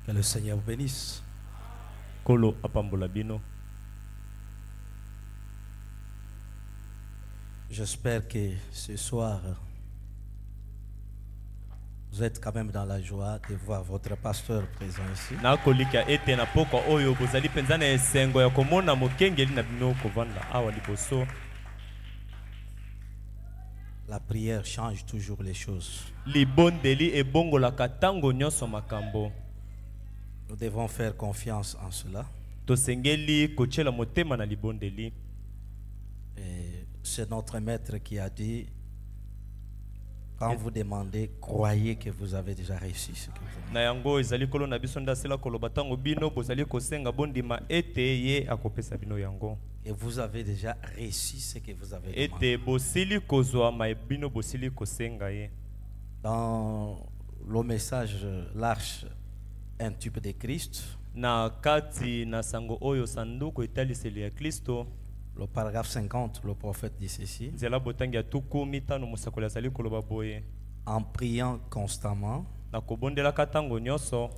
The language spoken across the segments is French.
Que le Seigneur vous bénisse. Kolo apambola bino. J'espère que ce soir, vous êtes quand même dans la joie de voir votre pasteur présent ici. Na kolika ete na poko oyo bozali penzana esengo ya komona mokengeli na bino kovanda awa liboso. La prière change toujours les choses. Libondeli ebongola katango nyonso makambo. Nous devons faire confiance en cela. Tosengeli kochela motema na libondeli. Et c'est notre maître qui a dit, quand vous demandez, croyez que vous avez déjà réussi ce que vous avez. Na yango ezali kolo na biso ndasela koloba tango bino bozali kosenga bondima ete ye akopesa bino yango. Et vous avez déjà réussi ce que vous avez demandé. Ete bosili kozwa ma bino bosili kosenga ye. Dans le message l'arche un tube de Christ, na kati na sango oyo sanduku etaliseli ya Kristo, le paragraphe 50, le prophète dit ceci: nzela botangi ya tuku mitano musakoli azali koloba boye, en priant constamment, na kobondelaka tango nyonso,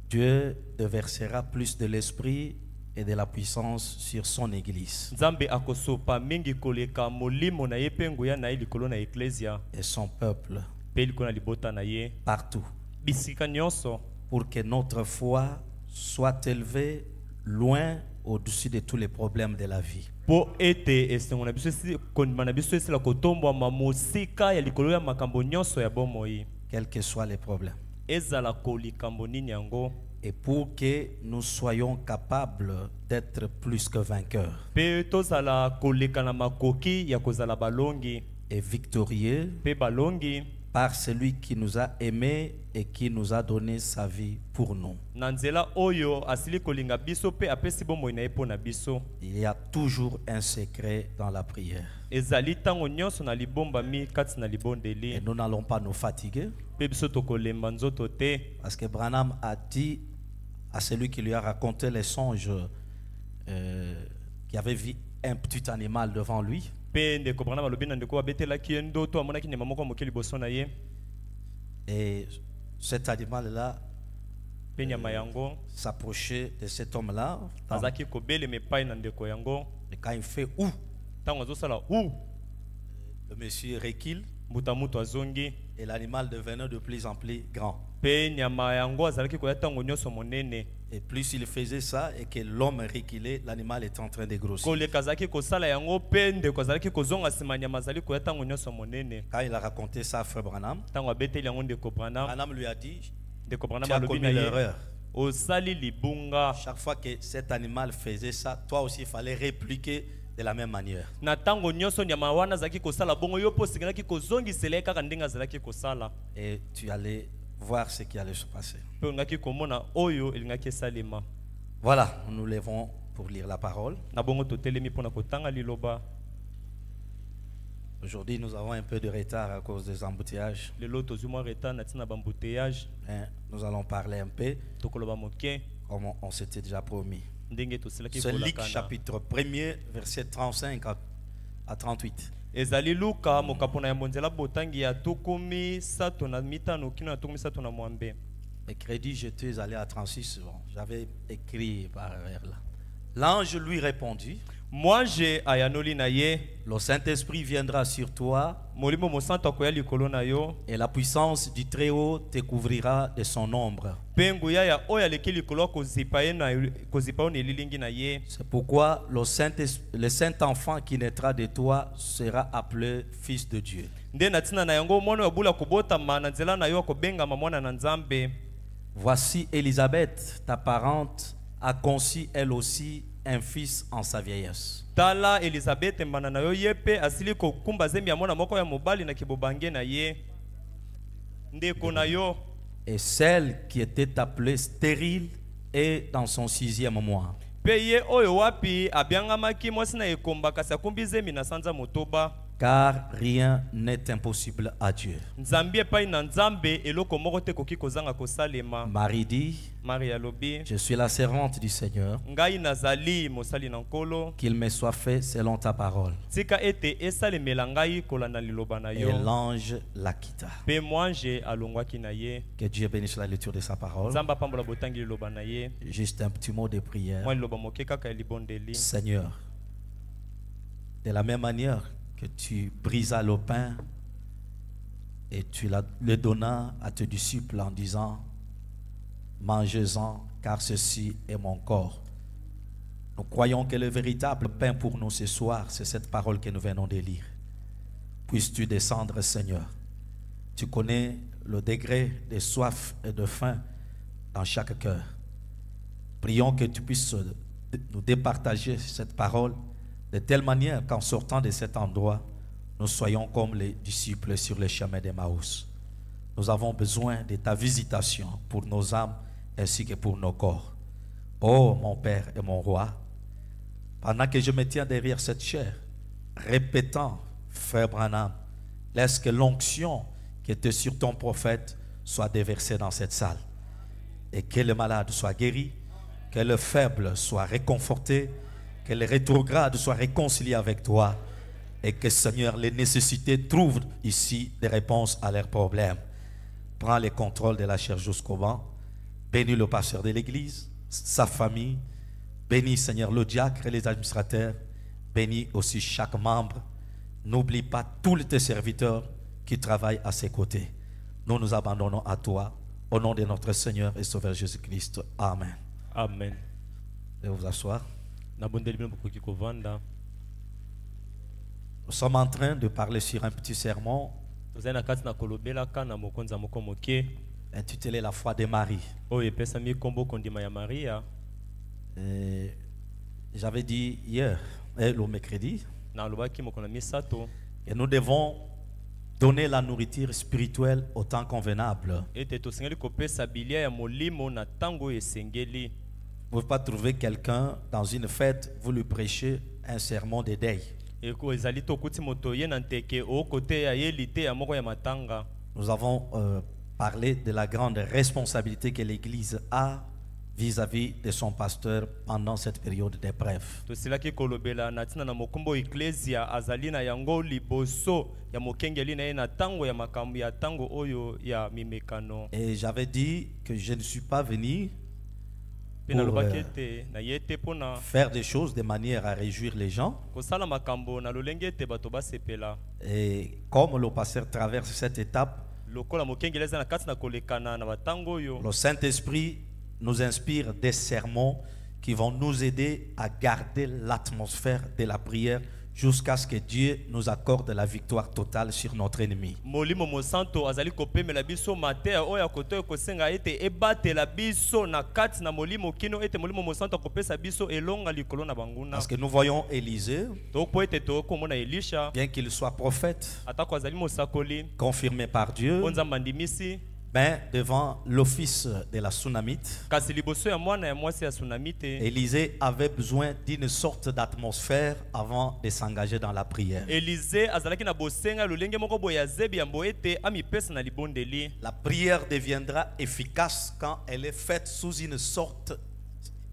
Dieu déversera plus de l'esprit et de la puissance sur son église Nzambe akosopa mingi koleka molimo na ye pe nguya na ye likolo na eklesia et son peuple pe likolo na libota na ye partout, bisika nyonso, pour que notre foi soit élevée loin au-dessus de tous les problèmes de la vie. po ete esengo na biso esi kondima na biso esila kotombwama mosika ya likolo ya makambo nyonso ya bomoi, Quels que soient les problèmes. ezala kolikambo nini yango, Et pour que nous soyons capables d'être plus que vainqueurs pe tozala koleka na makoki ya kozala balongi et victorieux pe balongi par celui qui nous a aimés et qui nous a donné sa vie pour nous. na nzela oyo asili kolinga biso pe apesi bomoi na ye mpo na biso. Il y a toujours un secret dans la prière. Ezali tango nyonso na libombami kati na Et libondeli, nous n'allons pas nous fatiguer, pe biso tokolemba nzoto te, parce que Branham a dit à celui qui lui a raconté les songes, qui avait vu un petit animal devant lui, pe ndeko Branham alobi na ndeko abetelaki ye ndoto amonaki nyama moko moke liboso na ye, et cet animal-là pe nyama yango s'approchait de cet homme-là. azaki kobelema epai na ndeko yango. Et quand il fait ouh, Ntango azosala le monsieur recule mbuta mutu azongi, et l'animal devenait de plus en plus grand. pe nyama yango azalaki koya ntango nyonso monene. Et plus il faisait ça et que l'homme reculait, l'animal était en train de grossir. Koleka azalaki kosala yango pe ndeko azalaki kozonga nsima nyama azali koya ntango nyonso monene. Quand il a raconté ça à Frère Branham, Ntango abeteli yango ndeko Branham, Branham lui a dit, ndeko Branham tu as alobi na commis ye, l'erreur. osali libunga. Chaque fois que cet animal faisait ça, toi aussi il fallait répliquer de la même manière. Na tango nyonso nyama wana azalaki kosala bongo yo po osengelaki kozongisela ye kaka ndenge azalaki kosala, Et tu allais voir ce qui allait se passer. pe olingaki komona oyo elingaki esalema. Voilà, nous nous levons pour lire la parole. Na bongo totelemi mpona kotanga liloba. Aujourd'hui, nous avons un peu de retard à cause des embouteillages. Lelo tozwi mwa retard na ntina bambouteillage, Hein, nous allons parler un peu tokoloba moke comme on s'était déjà promis. ndenge tosilaki C'est Luc kolakana. chapitre 1er, verset 35 à 38. Ezali Luka mokapona ya monzela botangi ya tukumi sato na mitano kino na tukumi sato na mwambe. Le crédit, j'étais allé à 36, bon, j'avais écrit par là. L'ange lui répondit, Moi j'ai ayanoli na ye, le Saint-Esprit viendra sur toi molimo mosanto akoya likolo na yo, et la puissance du Très-Haut te couvrira de son ombre. pe nguya ya oyo aleki likolo kozipa ye na kozipa yo na elilingi na ye. C'est pourquoi le Saint-Enfant qui naîtra de toi sera appelé Fils de Dieu. Nde na ntina na yango mwana oyo abula kobotama na nzela na yo akobengama mwana na Nzambe. Voici Élisabeth, ta parente, a conçu elle aussi un fils en sa vieillesse. Tala Elizabeth mbana na yo yepe asili kokumba zembi ya mwana moko ya mobali na kibobange na ye. Ndeko na yo. Et celle qui était appelée stérile est dans son 6e mois. Pe ye oyo wapi abiangamaki mwasi na ekomba kasi akumbi zembi na sanza motoba. Car rien n'est impossible à Dieu. Nzambi epai na nzambe eloko moko te koki kozanga kosalema. Marie dit, Maria lobi. je suis la servante du Seigneur, Ngai nazali mosali na nkolo. qu'il me soit fait selon ta parole. Tika ete esalemela ngai kolanda liloba na Et yo. l'ange la quitta. Pe mwange alongwaki na ye. Que Dieu bénisse la lecture de sa parole. Nzamba pambola botangi liloba na ye. Juste un petit mot de prière. Mwa liloba moke kaka ya libondeli. Seigneur, de la même manière que tu brisas le pain et tu le donnas à tes disciples en disant, mangez-en car ceci est mon corps. Nous croyons que le véritable pain pour nous ce soir, c'est cette parole que nous venons de lire. Puisses-tu descendre, Seigneur. Tu connais le degré de soif et de faim dans chaque cœur. Prions que tu puisses nous départager cette parole de telle manière qu'en sortant de cet endroit, nous soyons comme les disciples sur le chemin d'Emmaüs. Nous avons besoin de ta visitation pour nos âmes ainsi que pour nos corps. Oh mon Père et mon Roi, pendant que je me tiens derrière cette chair, répétant, Frère Branham, laisse que l'onction qui était sur ton prophète soit déversée dans cette salle. Et que le malade soit guéri, que le faible soit réconforté, que les rétrogrades soient réconciliés avec toi et que, Seigneur, les nécessités trouvent ici des réponses à leurs problèmes. Prends le contrôle de la chaire jusqu'au banc. Bénis le pasteur de l'église, sa famille. Bénis, Seigneur, le diacre et les administrateurs. Bénis aussi chaque membre. N'oublie pas tous tes serviteurs qui travaillent à ses côtés. Nous nous abandonnons à toi. Au nom de notre Seigneur et Sauveur Jésus-Christ. Amen. Amen. Veuillez vous asseoir. Na bondeli bino bokoki kovanda. Nous sommes en train de parler sur un petit sermon Tozali na kati na kolobelaka na mokonza moko moke. intitulé La foi de Marie. Oyo epesami kombo kondima ya Maria. J'avais dit hier, le mercredi, Na alobaki mokona misato. que nous devons donner la nourriture spirituelle au temps convenable. Ete tosengeli kopesa bilia ya molimo na tango esengeli. Vous ne pouvez pas trouver quelqu'un dans une fête, vous lui prêchez un sermon de deuil. Eko ezali tokuti moto ye na nteke o kote ya yeli te ya moko ya matanga. Nous avons parlé de la grande responsabilité que l'Église a vis-à-vis de son pasteur pendant cette période d'épreuve. Tosilaki kolobela na tina na mokumbo ecclesia azali na yango liboso ya mokengeli na ye na tango ya makambo ya tango oyo ya mimekano. Et j'avais dit que je ne suis pas venu Pe nalobaki ete na ye te pona faire des choses de manière à réjouir les gens. kosala makambo na lolenge ete bato basepela. Et comme le pasteur traverse cette étape, Lokola mokengeli eza na kati na kolekana na batango oyo. le Saint-Esprit nous inspire des sermons qui vont nous aider à garder l'atmosphère de la prière jusqu'à ce que Dieu nous accorde la victoire totale sur notre ennemi. Molimo mosanto azali kopemela biso mateya oyo koto kosenga ete ebatela biso na kati na molimo kino ete molimo mosanto kopesa biso elonga likolo na banguna. Parce que nous voyons Élisée, Toko ete tokomona Elisha bien qu'il soit prophète, atako azali mosakoli confirmé par Dieu, onzamba ndimisi mais devant l'office de la Sunamite, kasi liboso ya mwana ya mwasi ya tsunami te. Élisée avait besoin d'une sorte d'atmosphère avant de s'engager dans la prière. Élisée azalaki na bosenga lolenge moko boya zebi yambo ete amipesa na libondeli. La prière deviendra efficace quand elle est faite sous une sorte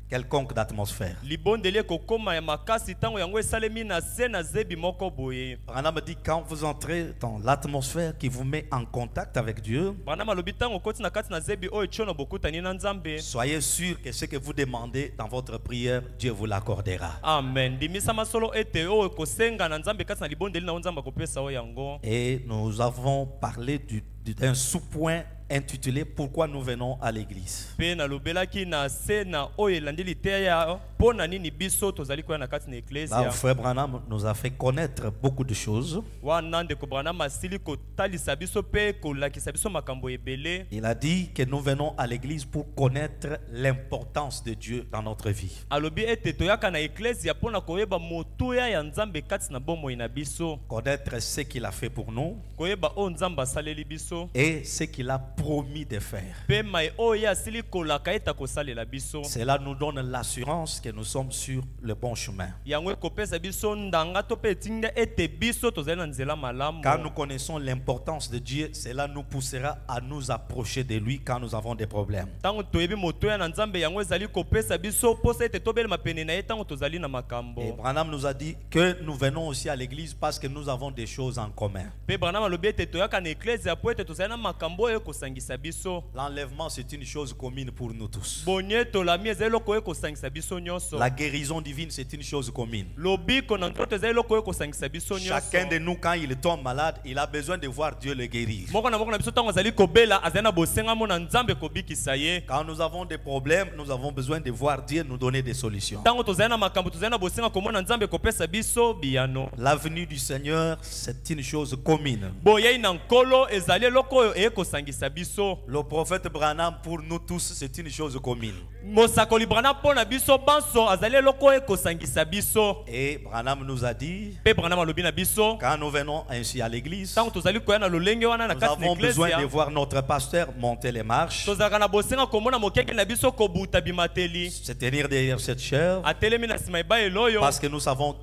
quelconque d'atmosphère. Libondeli kokoma ya makasi tango yango esalemi na se na zebi moko boye. Branham dit quand vous entrez dans l'atmosphère qui vous met en contact avec Dieu, Bana malobi tango koti na kati na zebi oyo chono bokutani na nzambe. soyez sûr que ce que vous demandez dans votre prière, Dieu vous l'accordera. Amen. Dimisa masolo ete oyo kosenga na nzambe kati na libondeli na nzamba kopesa oyo yango. Et nous avons parlé d'un sous-point intitulé Pourquoi nous venons à l'église. Pe nalobelaki na se na oyo elandi liteya pona nini biso tozali koya na kati na Là, ecclesia. frère Branham nous a fait connaître beaucoup de choses. Wana ndeko Branham asili kotalisa biso pe kolakisa biso makambo ebele. Il a dit que nous venons à l'église pour connaître l'importance de Dieu dans notre vie. Alobi ete toyaka na ecclesia pona koyeba motuya ya Nzambe kati na bomoi na biso. Connaître ce qu'il a fait pour nous Koyeba o Nzambe asaleli biso. et ce qu'il a promis de faire. Pe mai oyo asili kolaka eta kosalela biso. Cela nous donne l'assurance que nous sommes sur le bon chemin. Yango ekopesa biso ndanga to pe tinga ete biso tozali na nzela malamu. Quand nous connaissons l'importance de Dieu, cela nous poussera à nous approcher de lui quand nous avons des problèmes. Tango toyebi motoya na Nzambe yango ezali kopesa biso posa ete tobeli mapene na ye tango tozali na makambo. Et Branham nous a dit que nous venons aussi à l'église parce que nous avons des choses en commun. Pe Branham alobi ete toyaka na ecclesia po ete tozali na makambo oyo ekosangisa biso. L'enlèvement, c'est une chose commune pour nous tous. Bonye tolami ezali eloko oyo ekosangisa biso nyonso. La guérison divine, c'est une chose commune. Lobiko na nzoto ezali eloko oyo ekosangisa biso nyonso. Chacun de nous, quand il tombe malade, il a besoin de voir Dieu le guérir. Moko na biso tango azali kobela azali na bosengamo na Nzambe kobikisa ye. Quand nous avons des problèmes, nous avons besoin de voir Dieu nous donner des solutions. Tango tozali na makambo tozali na bosenga komona Nzambe kopesa biso biyano. L'avenue du Seigneur, c'est une chose commune. Boyei na nkolo ezali eloko oyo ekosangisa biso. Le prophète Branham, pour nous tous, c'est une chose commune. Mosakoli Branham pona biso banso azali eloko oyo ekosangisa biso. Et Branham nous a dit, Pe Branham alobi na biso. quand nous venons ainsi à l'église, Tango tozali koya na lolenge wana na nous kati na avons besoin de ecclesia. voir notre pasteur monter les marches, Tozalaka na bosenga komona mokeke na biso kobuta bimateli. se tenir derrière cette chair, Atelemi na sima ebayelo oyo. parce que nous savons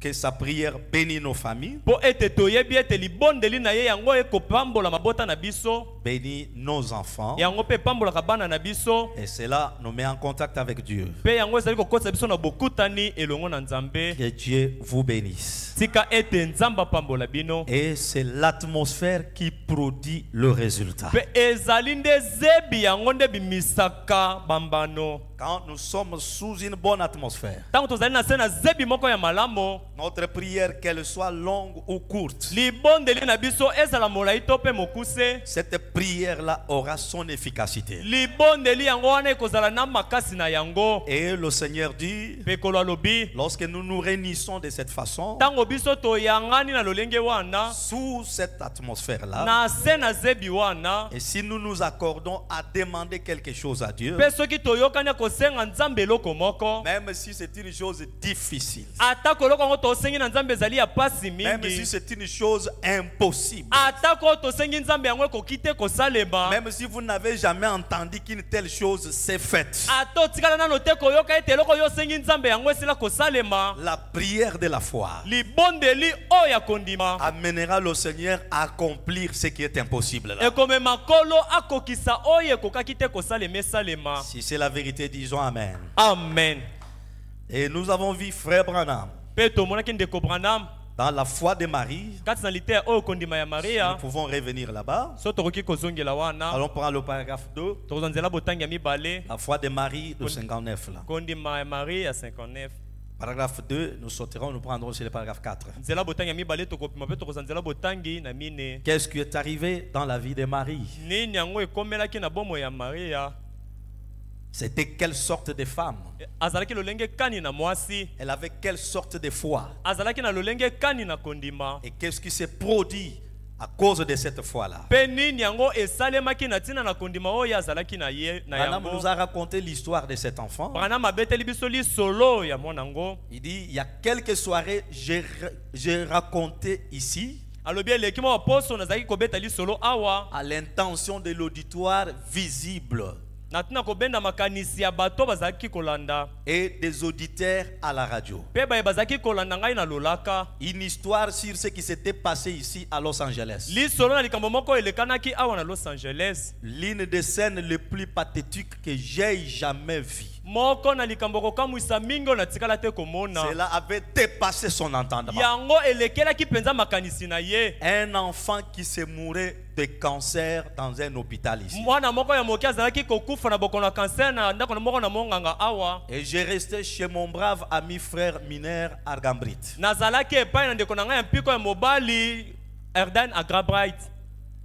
que sa prière bénit nos familles, Po ete toyebi ete libondeli na ye yango ekopambola mabota na biso. bénit nos enfants, Yango pe pambolaka bana na biso. et cela nous met en contact avec Dieu. Pe yango ezali kokotisa biso na bokutani elongo na Nzambe. Que Dieu vous bénisse. Tika ete Nzambe apambola bino. Et c'est l'atmosphère qui produit le résultat. Pe ezali nde zebi yango nde bimisaka bambano. Quand nous sommes sous une bonne atmosphère, Tango tozali na se na zebi moko ya malamo. notre prière, qu'elle soit longue ou courte, Libondeli na biso ezala molai to pe mokuse. cette prière-là aura son efficacité. Libondeli yango wana ekozala na makasi na yango. Et le Seigneur dit, Pe kolo alobi. lorsque nous nous réunissons de cette façon, Tango biso toyangani na lolenge wana. sous cette atmosphère-là, Na se na zebi wana. et si nous nous accordons à demander quelque chose à Dieu, Pe soki toyokani kosenga Nzambe eloko moko. même si c'est une chose difficile, Ata koloko ngo tosengi na Nzambe ezali ya pasi même si mingi. c'est une chose impossible, Ata ko tosengi Nzambe yango ekokite kosalema. même si vous n'avez jamais entendu qu'une telle chose s'est faite, Ata otikala nano te koyoka ete eloko yo sengi Nzambe yango esila kosalema. la prière de la foi Libondeli oyo ya kondima. amènera le Seigneur à accomplir ce qui est impossible là. Ekomema kolo akokisa oyo ekokaki te kosalema esalema. Si c'est la vérité, disons Amen. Amen. Et nous avons vu Frère Branham Pe tomonaki ndeko Branham dans la foi de Marie. kati na liteya oyo kondima ya Nous Maria. pouvons revenir là-bas. So tokoki kozongela wana. Allons prendre le paragraphe 2. Tokozwa nzela botangi ya mibale. La foi de Marie de 59 là. Kondima ya Maria ya 59. Paragraphe 2, nous sauterons, nous prendrons aussi le paragraphe 4. Nzela botangi ya mibale tokopima pe tokozwa nzela botangi na mine. Qu'est-ce qui est arrivé dans la vie de Marie? Nini yango ekomelaki na bomo ya Maria. C'était quelle sorte de femme? Azalaki lolenge kani na mwasi. Elle avait quelle sorte de foi? Azalaki na lolenge kani na kondima. Et qu'est-ce qui s'est produit à cause de cette foi-là? Pe nini yango esalemaki na tina na kondima oyo azalaki na ye na Branham yango. nous a raconté l'histoire de cet enfant. Branham abeteli biso lisolo ya mwanango. Il dit, il y a quelques soirées, j'ai raconté ici, Alobi eleki mwa poso nazalaki kobeta lisolo awa. à l'intention de l'auditoire visible Na tina kobenda makanisi ya bato bazalaki kolanda. et des auditeurs à la radio. Pe baye bazalaki kolanda ngai na lolaka. Une histoire sur ce qui s'était passé ici à Los Angeles. Lisolo na likambo moko elekanaki awa na Los Angeles. L'une des scènes les plus pathétiques que j'ai jamais vues. Moko na likambo kokamwisa mingi na tikala te komona. Cela avait dépassé son entendement. Yango elekelaki penza makanisi na ye. Un enfant qui se mourait de cancer dans un hôpital ici. Mwana moko ya moki azalaki kokufa na bokono ya cancer na ndako na moko na monganga awa. Et j'ai resté chez mon brave ami frère Miner Argambrit. Nazalaki epai na ndeko na ngai ya mpiko ya mobali Erdan Agrabright.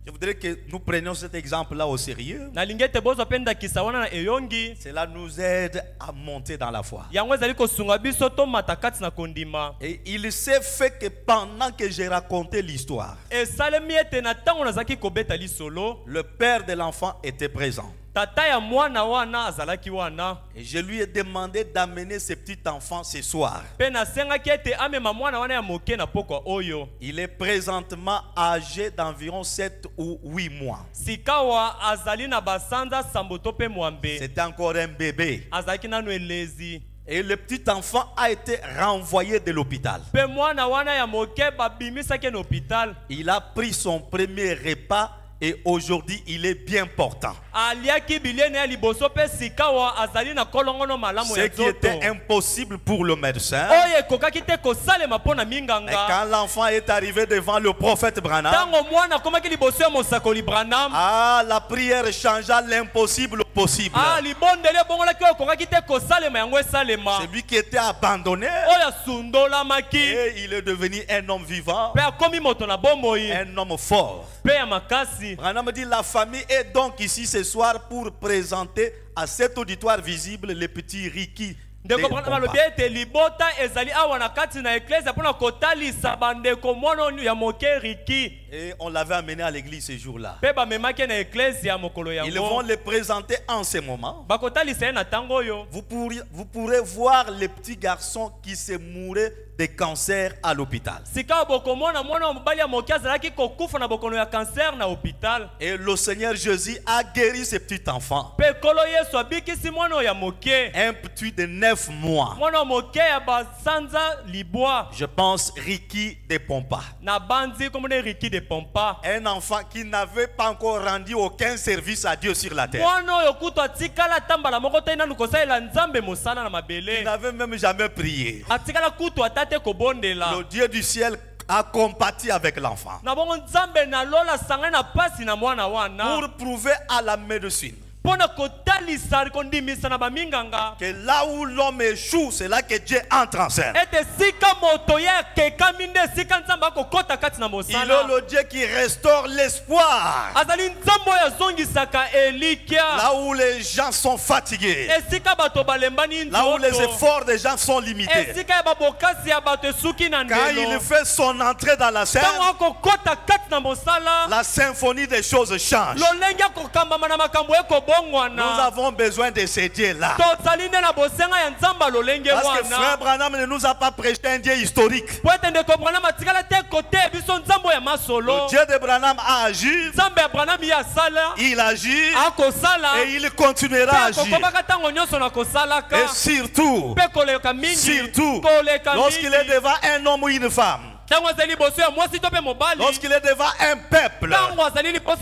Je voudrais que nous prenions cet exemple-là au sérieux. nalingi ete bozwa mpe ndakisa wana na eyongi Cela nous aide à monter dans la foi. yango ezali kosunga biso tomata kati na kondima. Et il s'est fait que pendant que j'ai raconté l'histoire, esalemi ete na ntango nazalaki kobeta lisolo, le père de l'enfant était présent. tata ya mwana wana azalaki wana. Et je lui ai demandé d'amener ce petit enfant ce soir. Mpe nasengaki ete amema mwana wana ya moke na pokwa oyo. Il est présentement âgé d'environ 7 ou 8 mois. Sikawa azali na basanza samboto pe mwambe. C'était encore un bébé. Azalaki nanu elezi. Et le petit enfant a été renvoyé de l'hôpital. Pe mwana wana ya moke babimisaki na hôpital. Il a pris son premier repas et aujourd'hui il est bien portant. Aliaki biliene ya liboso pe sikawa azali na kolongono malamu Ce ya qui était nzoto. impossible pour le médecin. Oyo ekokaki te kosalema mpo na Et minganga. quand l'enfant est arrivé devant le prophète Branham, Ntango mwana akomaki liboso ya mosakoli Branham. la prière changea l'impossible au possible. Libondeli ebongolaki oyo ekokaki te kosalema yango esalema. Celui qui était abandonné, Oyo asundolamaki. et il est devenu un homme vivant, Pe akomi moto na bomoi. un homme fort. Pe ya makasi. Branham dit la famille est donc ici ce soir pour présenter à cet auditoire visible le petit Ricky. Ndeko Branham alobi ete libota ezali awa na kati na eklezia mpona kotalisa bandeko mwana oyo ya moke Riki. Et on l'avait amené à l'église ce jour-là. Pe bamemaki na eklezia mokolo Ils vont yango. le présenter en ce moment. Bakotalisa ye na ntango oyo. Vous pourrez voir les petits garçons qui se mouraient de cancer à l'hôpital. Sika bokomona mwana wa mobali ya moke azalaki kokufa na bokono ya cancer na hôpital. Et le Seigneur Jésus a guéri ce petit enfant. Pe kolo Yesu abikisi mwana oyo ya moke. Un petit de 9 mois. Mwana wa moke ya basanza libwa. Je pense Ricky de Pompa. Na banzi komone Riki de Pompa. Un enfant qui n'avait pas encore rendu aucun service à Dieu sur la terre. Mwana oyo kutu atikala tambala moko te nanu kosalela nzambe mosala na Il mabele. n'avait même jamais prié. Atikala kutu atate kobondela. Le Dieu du ciel a compati avec l'enfant. Na bongo nzambe na lola sanga na pasi na mwana wana. Pour prouver à la médecine Pona kotalisa kondimisa na baminganga. que là où l'homme échoue, c'est là que Dieu entre en scène. Ete sika moto ya keka minde sika nzambe akokota kati na Il mosala. est le Dieu qui restaure l'espoir. Azali nzambe oyo azongisaka elikia. Là où les gens sont fatigués. Esika bato balembani Là où les nzoto. efforts des gens sont limités. Esika ya babokasi ya bato esuki na Quand il ndelo. fait son entrée dans la scène, Ntango akokota kati na mosala. la symphonie des choses change. Lolenge akokambama na makambo ekobongwana. Nous avons besoin de ces dieux-là. Tozali nde na bosenga ya nzambe alolenge Parce que frère wana. Branham ne nous a pas prêché un Dieu historique. Po ete ndeko Branham atikala te kote biso nzambe ya masolo. Le Dieu de Branham a agi, Nzambe ya Branham ye asala. il agit Akosala. et il continuera à Pe agir. akokobaka ntango nyonso na kosalaka. Et surtout, Pe koleka mingi. surtout, Koleka lorsqu'il est mingi. devant un homme ou une femme, Ntango azali liboso ya mwasi to pe mobali. lorsqu'il est devant un peuple Ntango azali liboso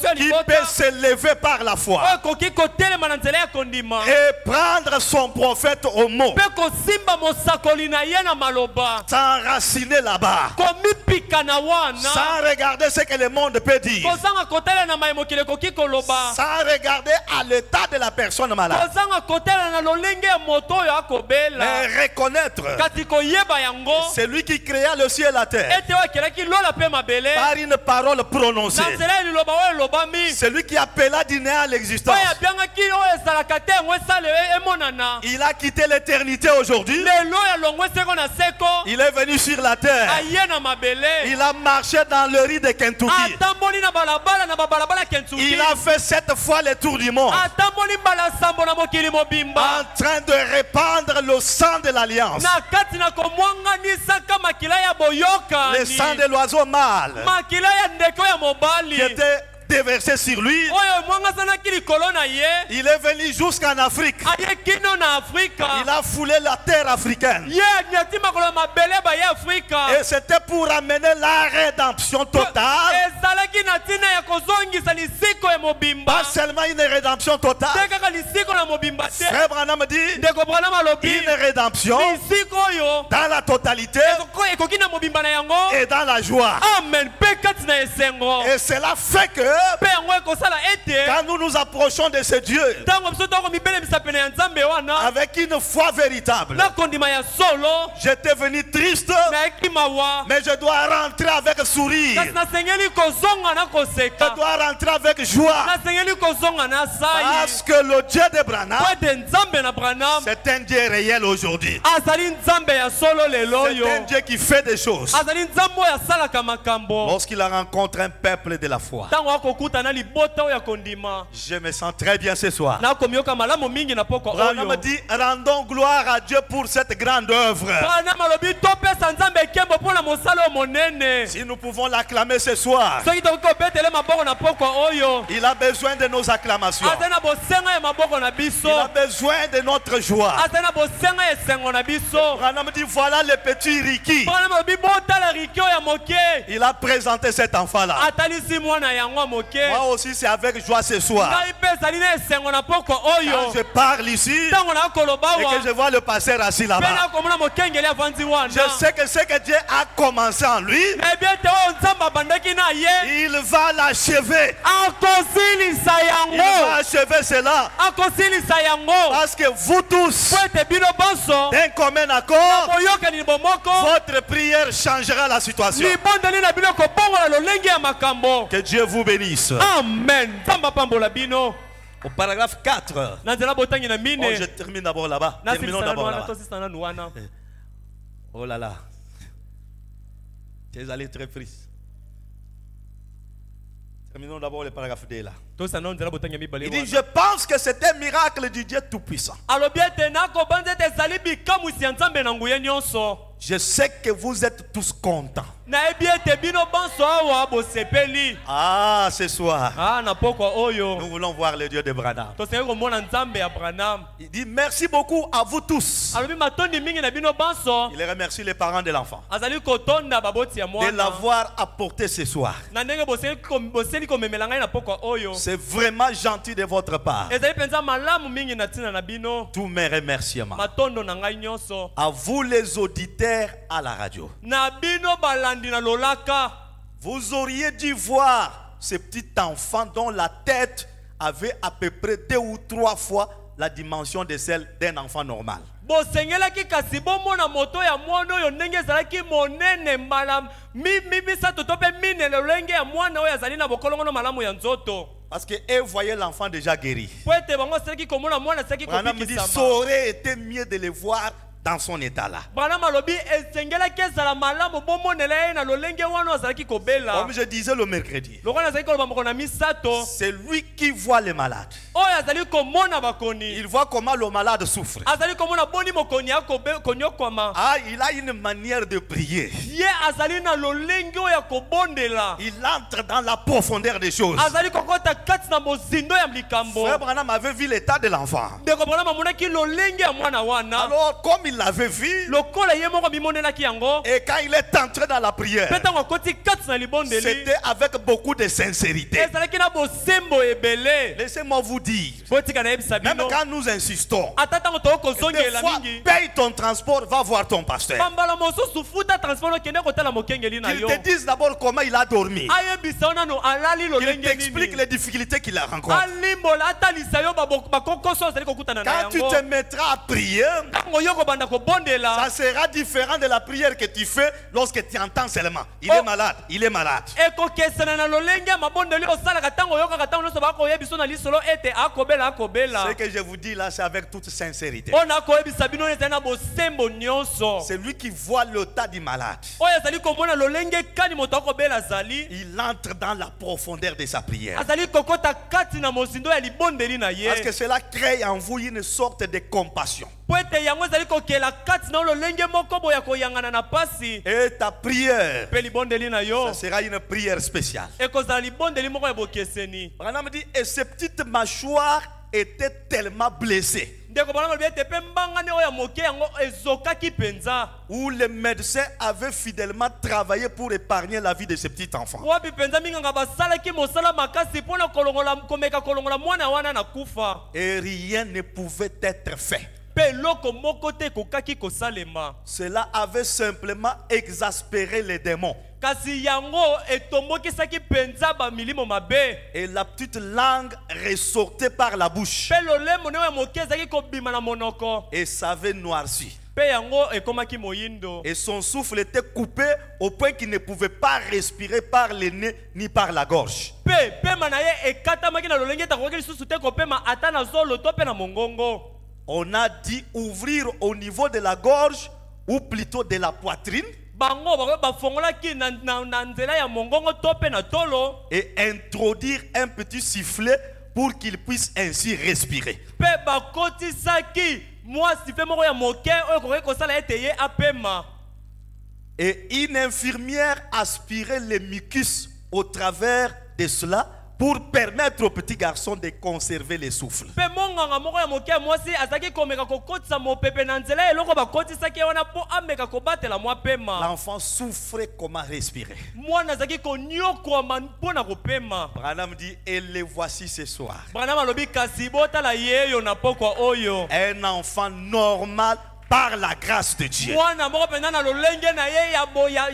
ya qui libota. peut se lever par la foi Oyo akoki kotelema na nzela ya kondima. et prendre son prophète au mot, Pe kosimba mosakoli na ye na maloba. s'enraciner là-bas, Komipika na wana. sans regarder ce que le monde peut dire, Kozanga kotela na mayemokili ekoki koloba. sans regarder à l'état de la personne malade, Kozanga kotela na lolenge ya moto oyo akobela. mais reconnaître Kasi koyeba yango. celui qui créa le ciel et la terre Ete oyo akelaki lola pe mabele. par une parole prononcée, Na nzela ya liloba oyo elobami. celui qui appela du néant à l'existence. Oyo abiangaki oyo esalaka te yango esala emonana. Il a quitté l'éternité aujourd'hui. Lelo ya longwe seko na seko. Il est venu sur la terre. Aye na mabele. Il a marché dans le riz de Kentucky. Atamboli na balabala na babalabala Kentucky. Il a fait 7 fois le tour du monde Atamboli mbala sambo na mokili mobimba. en train de répandre le sang de l'alliance, Na kati na komwanganisaka makila ya boyoka. le sang de l'oiseau mâle Makila ya ndeko ya mobali. qui était déversé sur lui. Oyo mwangasanaki likolo na ye. Il est venu jusqu'en Afrique. Aye kino na Afrika. Il a foulé la terre africaine. Ye nyati makolo mabele ba ye Afrika. Et c'était pour amener la rédemption totale. Ezalaki na tina ya kozongisa lisiko ya mobimba. Pas seulement une rédemption totale. Te kaka lisiko na mobimba te. Frère Branham dit Ndeko Branham alobi. une rédemption Lisiko oyo. dans la totalité Ekoki na mobimba na yango. et dans la joie. Amen. Pe kati na esengo. Et cela fait que Pe yango ekosala ete. quand nous nous approchons de ce Dieu Ntango biso toko mibelemisa pene ya nzambe wana. avec une foi véritable, Na kondima ya solo. j'étais venu triste, Nayaki mawa. mais je dois rentrer avec sourire. Kasi nasengeli kozonga na Je dois rentrer avec joie. Parce que le Dieu de Branham, c'est un Dieu réel aujourd'hui. C'est un Dieu qui fait des choses. Lorsqu'il rencontre un peuple de la foi, je me sens très bien ce soir. Branham dit, rendons gloire à Dieu pour cette grande œuvre. Si nous pouvons l'acclamer ce soir, il a besoin de nos acclamations. Il a besoin de notre joie. Branham dit, voilà le petit Ricky. Il a présenté cet enfant-là. Moi aussi, c'est avec joie ce soir. Quand je parle ici et que je vois le pasteur assis là-bas, je sais que ce que Dieu a commencé en lui, il va l'achever. Il va achever cela. Parce que vous tous, d'un commun accord, votre prière changera la situation. Que Dieu vous bénisse. Amen. Au paragraphe 4. Je termine d'abord là-bas. Terminons d'abord là-bas. Oh là là. Tu es allé très triste. Terminons d'abord le paragraphe 2 là. Il dit, je pense que c'est un miracle du Dieu Tout-Puissant. Je sais que vous êtes tous contents. Ah, ce soir, nous voulons voir le Dieu de Branham. Il dit merci beaucoup à vous tous. Il remercie les parents de l'enfant de l'avoir apporté ce soir. C'est vraiment gentil de votre part. Tous mes remerciements à vous les auditeurs à la radio. Vous auriez dû voir ce petit enfant dont la tête avait à peu près 2 ou 3 fois la dimension de celle d'un enfant normal. Parce qu'elle voyait l'enfant déjà guéri. Branham dit, ça aurait été mieux de le voir dans son état là. Comme je disais le mercredi, c'est lui qui voit les malades. Il voit comment le malade souffre. Ah, il a une manière de prier. Il entre dans la profondeur des choses. Frère Branham avait vu l'état de l'enfant. Alors, comme il l'avait vu, et quand il est entré dans la prière, c'était avec beaucoup de sincérité. Laissez-moi vous dire, même quand nous insistons, des fois, paye ton transport, va voir ton pasteur. Qu'il te dise d'abord comment il a dormi. Qu'il t'explique les difficultés qu'il a rencontrées. Quand tu te mettras à prier, ça sera différent de la prière que tu fais lorsque tu entends seulement. Il est malade, il est malade. Ce que je vous dis là, c'est avec toute sincérité. C'est lui qui voit l'état du malade. Il entre dans la profondeur de sa prière. Parce que cela crée en vous une sorte de compassion. Et ta prière, ça sera une prière spéciale. Branham dit, et ces petites mâchoires étaient tellement blessées, où les médecins avaient fidèlement travaillé pour épargner la vie de ces petits enfants. Et rien ne pouvait être fait. Cela avait simplement exaspéré les démons. Et la petite langue ressortait par la bouche. Et ça avait noirci. Pe yango ekomaki moyindo. Et son souffle était coupé au point qu'il ne pouvait pas respirer par le nez ni par la gorge. Pe pema na ye ekatamaki na lolenge takoki lisusu te kopema ata na zolo to pe na mongongo. On a dit ouvrir au niveau de la gorge ou plutôt de la poitrine Bango bafongolaki na nzela ya mongongo to pe na tolo. et introduire un petit sifflet pour qu'il puisse ainsi respirer. Pe bakotisaki mwasi pe moko ya moke oyo koki kosala ete ye apema. Et une infirmière aspirait les mucus au travers de cela pour permettre au petit garçon de conserver le souffle. Pe monganga moko ya moke ya mwasi azaki komeka kokotisa mopepe na nzela eloko bakotisaki wana po ameka kobatela mwa pema. L'enfant souffrait comment respirer. Mwana azaki konyokwama mpona kopema. Branham dit, et le voici ce soir. Branham alobi kasi botala yeyo na pokwa oyo. Un enfant normal par la grâce de Dieu. Mwana moko penza na lolenge na ye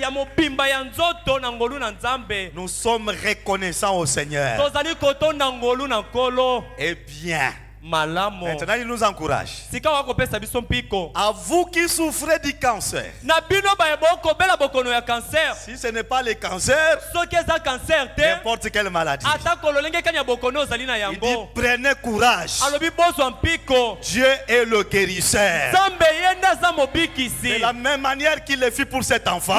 ya mobimba ya nzoto na ngolu na Nzambe. Nous sommes reconnaissants au Seigneur. Tozali kotonda ngolu na nkolo. Eh bien, Malamo. maintenant il nous encourage. Sika wakopesa biso mpiko. À vous qui souffrez du cancer, Na bino ba bokobela bokono ya cancer. si ce n'est pas le cancer, Soki eza cancer te. n'importe quelle maladie, Ata kololenge kanya bokono ozali na il dit yango. prenez courage. Alobi bozwa mpiko. Dieu est le guérisseur. Nzambe yenda za De mobikisi. la même manière qu'il le fit pour cet enfant,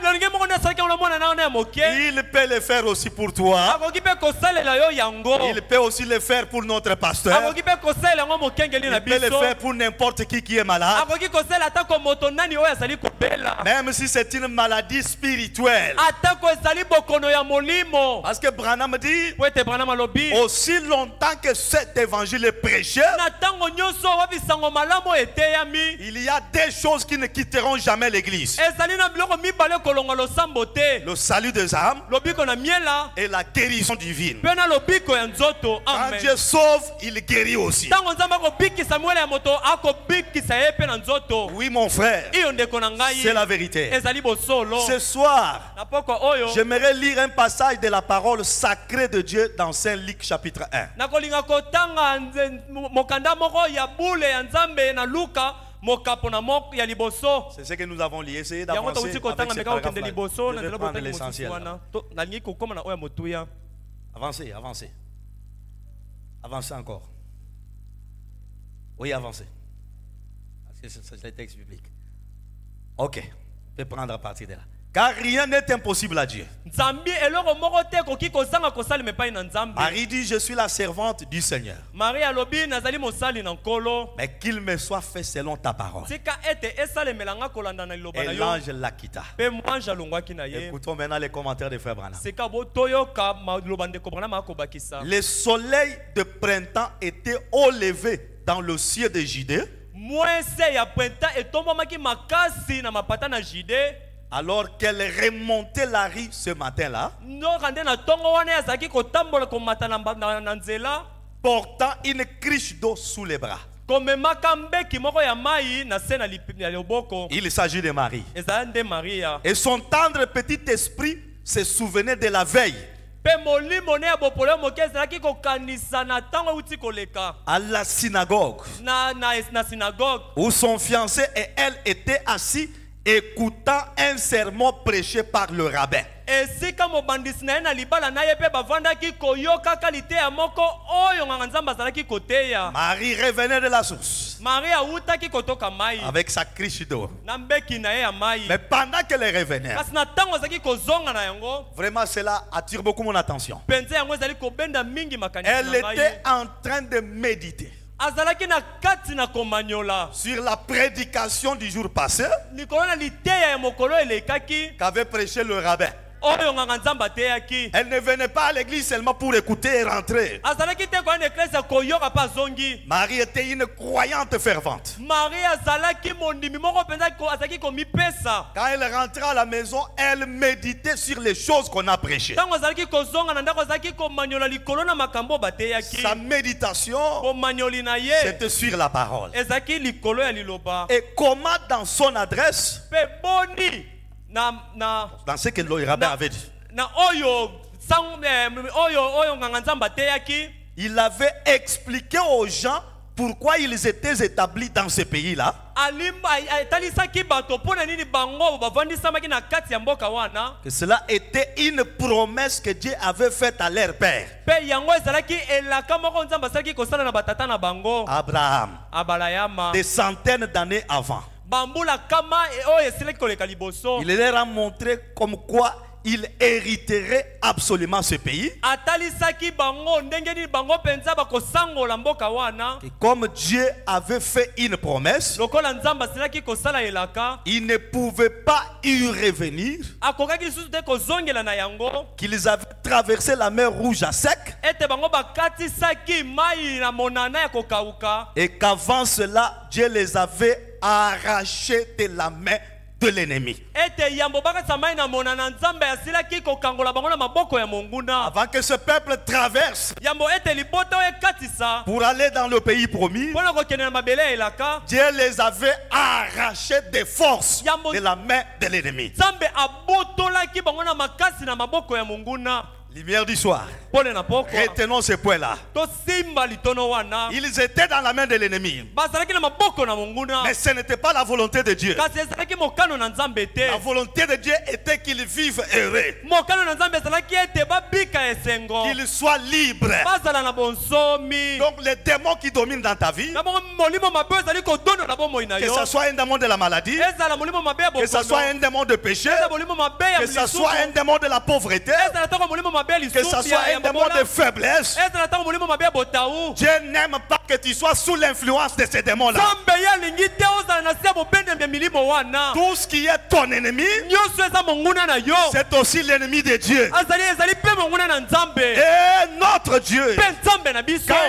Lolenge moko na salaki na mwana na moke. il peut le faire aussi pour toi. Akoki pe kosalela yo yango. Il peut aussi le faire pour notre pasteur. Akoki pe kosalela ngo mokengeli na Il peut le biso. faire pour n'importe qui est malade. Akoki kosala ata ko moto nani oyo azali kobela. Même si c'est une maladie spirituelle. Ata ko ezali bokono ya molimo. Parce que Branham dit, Po ete Branham alobi. aussi longtemps que cet évangile est prêché, Na tango nyonso wabisango malamu eteyami. il y a des choses qui ne quitteront jamais l'église. Ezali na biloko mibale kolonga losambo te. Le salut des âmes Lobiko na miela. et la guérison divine. Pe na lobiko ya nzoto. Quand Amen. Dieu sauve, il guérit aussi. Tango nzambe akobikisa mwele ya moto akobikisa ye pe na nzoto. Oui, mon frère, Iyo ndeko na ngai. c'est la vérité. Ezali bosolo. Ce soir, Na pokwa oyo. j'aimerais lire un passage de la parole sacrée de Dieu dans Saint Luc chapitre 1. Nakolinga kotanga mokanda moko ya bule ya Nzambe na Luka mokapo na moko ya liboso. C'est ce que nous avons lu. Essayez Yango d'avancer tawuti avec kotanga ces meka okende paragraphes-là. liboso Je na vais nzela prendre botaki l'essentiel. mosusu wana. Nalingi kokoma na oya motuya. Avancez, avancez. Avancez encore. Oui, avancez. Parce que c'est le texte biblique. Ok, on peut prendre à partir de là. Car rien n'est impossible à Dieu. Nzambi eloko moko te koki kozanga kosala mepai na Nzambe. Marie dit, je suis la servante du Seigneur. Marie alobi nazali mosali na nkolo. Mais qu'il me soit fait selon ta parole. Tika ete esalemelanga kolanda na liloba na Et yo. l'ange la quitta. Pe mwanja longwaki na ye. Écoutons maintenant les commentaires de Frère Branham. Sika botoyoka maloba ndeko Branham akobakisa. Le soleil de printemps était au lever dans le ciel de Judée, Mwese ya printemps etombamaki makasi na mapata na Jide. alors qu'elle remontait la rue ce matin-là, Nokande na tongo wana azaki kotambola komata na nzela. portant une criche d'eau sous les bras. Komemaka mbeki moko ya mai na se na loboko. Il s'agit de Marie. Ezala nde Maria. Et son tendre petit esprit se souvenait de la veille Pe molimo ne ya bopolo moke ezalaki kokanisa na tango uti koleka. à la synagogue Na synagogue. où son fiancé et elle étaient assis écoutant un sermon prêché par le rabbin. Esika mobandisi na ye na libala na ye pe bavandaki koyoka kalite ya moko oyo nganga Nzambe azalaki koteya. Marie revenait de la source Maria awutaki kotoka mai. avec sa criche d'eau. Na mbeki na ye ya mai. Mais pendant qu'elle revenait, Kasi na tango azalaki kozonga na yango. vraiment cela attire beaucoup mon attention. Penze yango ezali kobenda mingi makanisi Elle na ngai. était en train de méditer Azalaki na kati na komanyola. sur la prédication du jour passé Likolo na liteya ya mokolo elekaki. qu'avait prêché le rabbin. Oyo nganga Nzambe ateyaki. Elle ne venait pas à l'église seulement pour écouter et rentrer. Azalaki te koya na eklese koyoka pa zongi. Marie était une croyante fervente. Marie azalaki mondimi moko penza azalaki komipesa. Quand elle rentrait à la maison, elle méditait sur les choses qu'on a prêchées. Tango azalaki kozonga na ndako azalaki komanyola likolo na makambo bateyaki. Sa méditation, Komanyoli na ye. c'était sur la parole. Ezalaki likolo ya liloba. Et comment dans son adresse, Pe boni dans ce que le rabbin avait dit, na oyo oyo nganga Nzambe ateyaki. il avait expliqué aux gens pourquoi ils étaient établis dans ce pays-là. Que cela était une promesse que Dieu avait faite à leur père. Abraham. Des centaines d'années avant. Il leur a montré comme quoi il hériterait absolument ce pays. Et comme Dieu avait fait une promesse, il ne pouvait pas y revenir. Qu'ils avaient traversé la mer Rouge à sec. Et qu'avant cela, Dieu les avait arrachés de la main de l'ennemi. Avant que ce peuple traverse pour aller dans le pays promis, Dieu les avait arrachés de force de la main de l'ennemi. Lumière du soir. Retenons ce point-là. Ils étaient dans la main de l'ennemi. Mais ce n'était pas la volonté de Dieu. La volonté de Dieu était qu'ils vivent heureux. Qu'ils soient libres. Donc les démons qui dominent dans ta vie, que ce soit un démon de la maladie, que ce soit un démon de péché, que ce soit un démon de la pauvreté, que ce soit un démon de faiblesse, Dieu n'aime pas que tu sois sous l'influence de ces démons-là. Tout ce qui est ton ennemi, c'est aussi l'ennemi de Dieu. Et notre Dieu, quand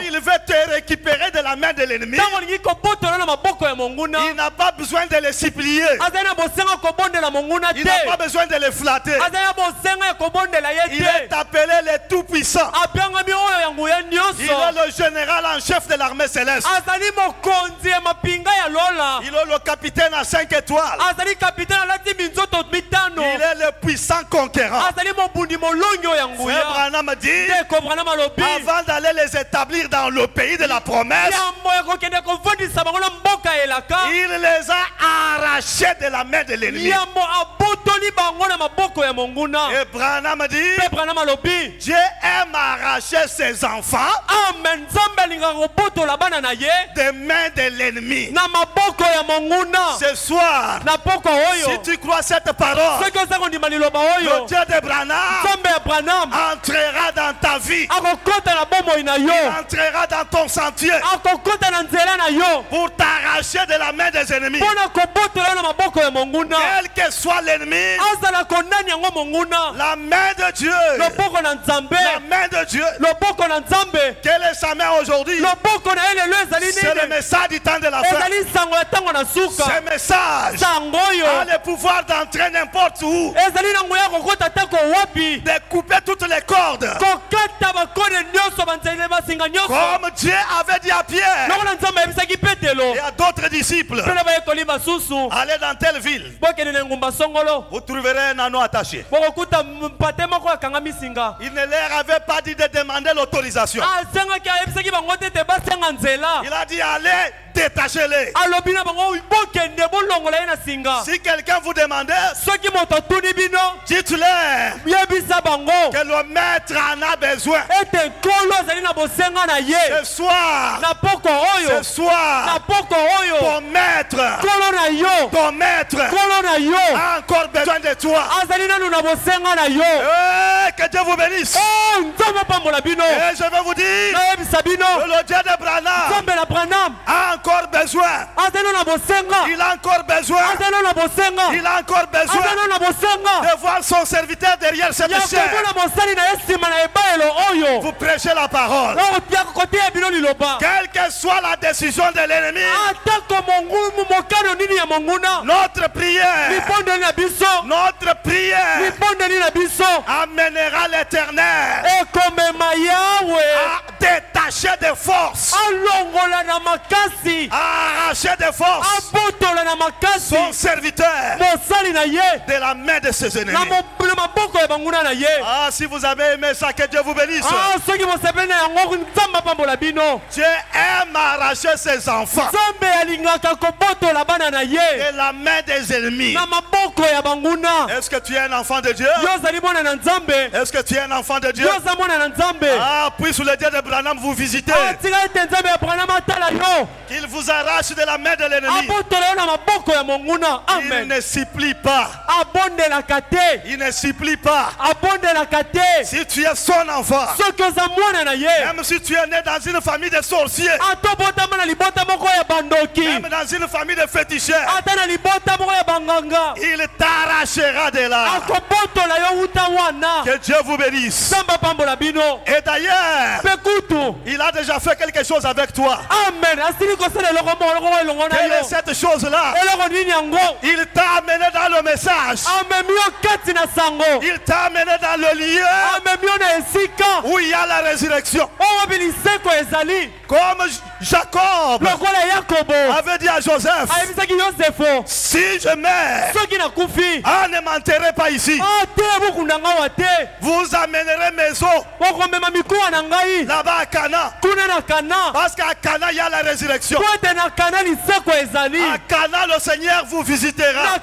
il veut te récupérer de la main de l'ennemi, il n'a pas besoin de les supplier. Il n'a pas besoin de les flatter. Il est appelé le Tout-Puissant. Il est le général en chef de l'armée céleste. Il est le capitaine à 5 étoiles. Il est le puissant conquérant. Frère Branham dit, avant d'aller les établir dans le pays de la promesse, il les a arrachés de la main de l'ennemi. Et Branham dit, Dieu aime arracher ses enfants des mains de l'ennemi. Ce soir, si tu crois cette parole, le Dieu de Branham entrera dans ta vie. Il entrera dans ton sentier pour t'arracher de la main des ennemis. Quel que soit l'ennemi, la main de Dieu, la main de Dieu, quelle est sa main aujourd'hui? C'est le message du temps de la fin. Ce message a le pouvoir d'entrer n'importe où, de couper toutes les cordes, comme Dieu avait dit à Pierre et à d'autres disciples. Allez dans telle ville, vous trouverez un anneau attaché. Il ne leur avait pas dit de demander l'autorisation. Il a dit allez, détachez-les. Si quelqu'un vous demandait, dites-leur que le maître en a besoin. Ce soir, ton maître a encore besoin de toi. Que Dieu vous bénisse. Et je vais vous dire, le Dieu de Branham a encore besoin. Il a encore besoin. Il a encore besoin de voir son serviteur derrière cette chair. Vous prêchez la parole. Quelle que soit la décision de l'ennemi, notre prière amènera l'Éternel à détacher des forces, à arracher des forces, son serviteur de la main de ses ennemis. Ah, si vous avez aimé ça, que Dieu vous bénisse. Dieu aime arracher ses enfants de la main des ennemis. Est-ce que tu es un enfant de Dieu? Est-ce que tu es un enfant de Dieu? Ah, puis sous le Dieu de Branham vous visitez. Qu'il vous arrache de la main de l'ennemi. Il ne supplie pas. Il ne supplie pas. Si tu es son enfant, même si tu es né dans une famille de sorciers, même dans une famille de féticheurs, il t'arrachera de là. Que Dieu vous bénisse. Et d'ailleurs, il a déjà fait quelque chose avec toi. Quelle est cette chose-là? Il t'a amené dans le message. Il t'a amené dans le lieu où il y a la résurrection. Comme Jacob avait dit à Joseph, si je meurs, ne m'enterrez pas ici. Vous amènerez mes os là-bas à Cana. Parce qu'à Cana, il y a la résurrection. À Cana, le Seigneur vous visitera.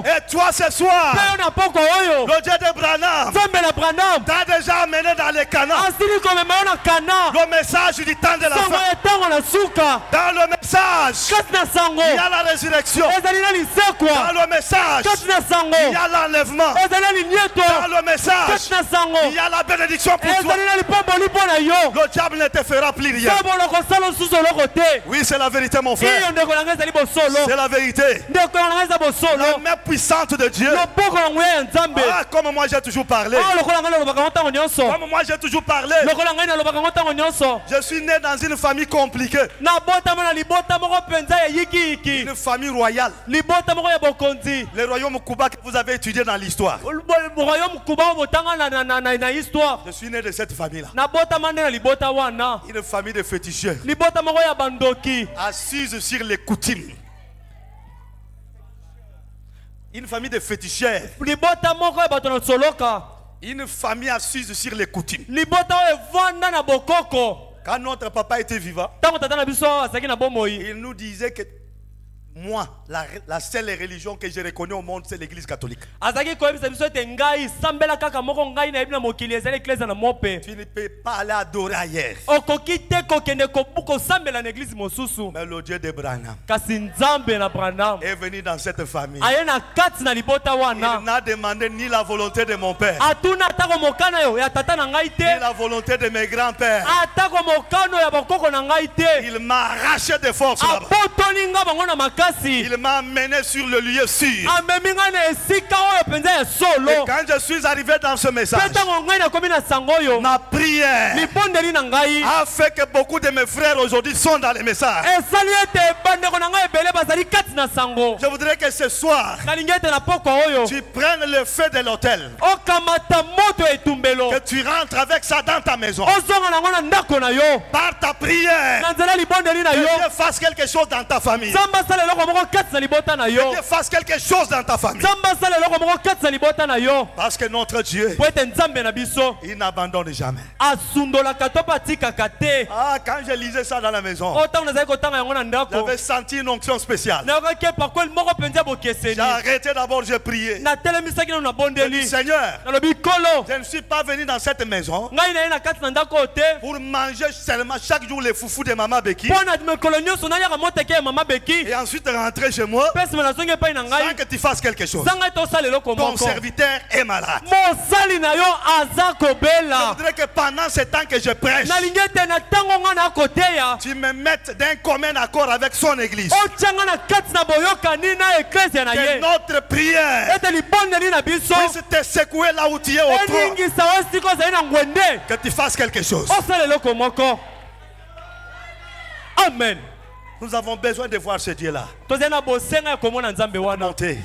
Et toi, ce soir, le Dieu de Branham t'a déjà amené dans les Cana. Le message du temps de la fin. Dans le message, il y a la résurrection. Dans le message, il y a l'enlèvement. Dans le message, il y a la bénédiction pour toi. Le diable ne te fera plus rien. Oui, c'est la vérité, mon frère. C'est la vérité. La main puissante de Dieu. Ah, comme moi j'ai toujours parlé. Comme moi j'ai toujours parlé. Je suis né dans une famille compliquée. Une famille royale. Le royaume Kuba que vous avez étudié dans l'histoire. Je suis né de cette famille-là. Une famille de féticheurs. Assise sur les coutumes. Une famille de féticheurs. Une famille assise sur les coutumes. Quand notre papa était vivant, il nous disait que moi, la seule religion que j'ai reconnue au monde, c'est l'église catholique. Tu ne peux pas aller adorer ailleurs. Mais le Dieu de Branham est venu dans cette famille. Il n'a demandé ni la volonté de mon père, ni la volonté de mes grands-pères. Il m'a arraché de force là-bas. Il m'a amené sur le lieu sûr. Et quand je suis arrivé dans ce message, ma prière a fait que beaucoup de mes frères aujourd'hui sont dans les messages. Je voudrais que ce soir, tu prennes le feu de l'autel, que tu rentres avec ça dans ta maison. Par ta prière, que Dieu fasse quelque chose dans ta famille. Que Dieu fasse quelque chose dans ta famille. Parce que notre Dieu, il n'abandonne jamais. Ah, quand je lisais ça dans la maison, j'avais senti une onction spéciale. J'ai arrêté d'abord, j'ai prié. J'ai dit, Seigneur, je ne suis pas venu dans cette maison pour manger seulement chaque jour les foufous de Maman Becky et ensuite rentrer chez moi sans que tu fasses quelque chose. Ton serviteur est malade. Je voudrais que pendant ce temps que je prêche, tu me mettes d'un commun accord avec son église. Que notre prière puisse te secouer là où tu es au trône. Que tu fasses quelque chose. Amen. Nous avons besoin de voir ce Dieu-là. Montez.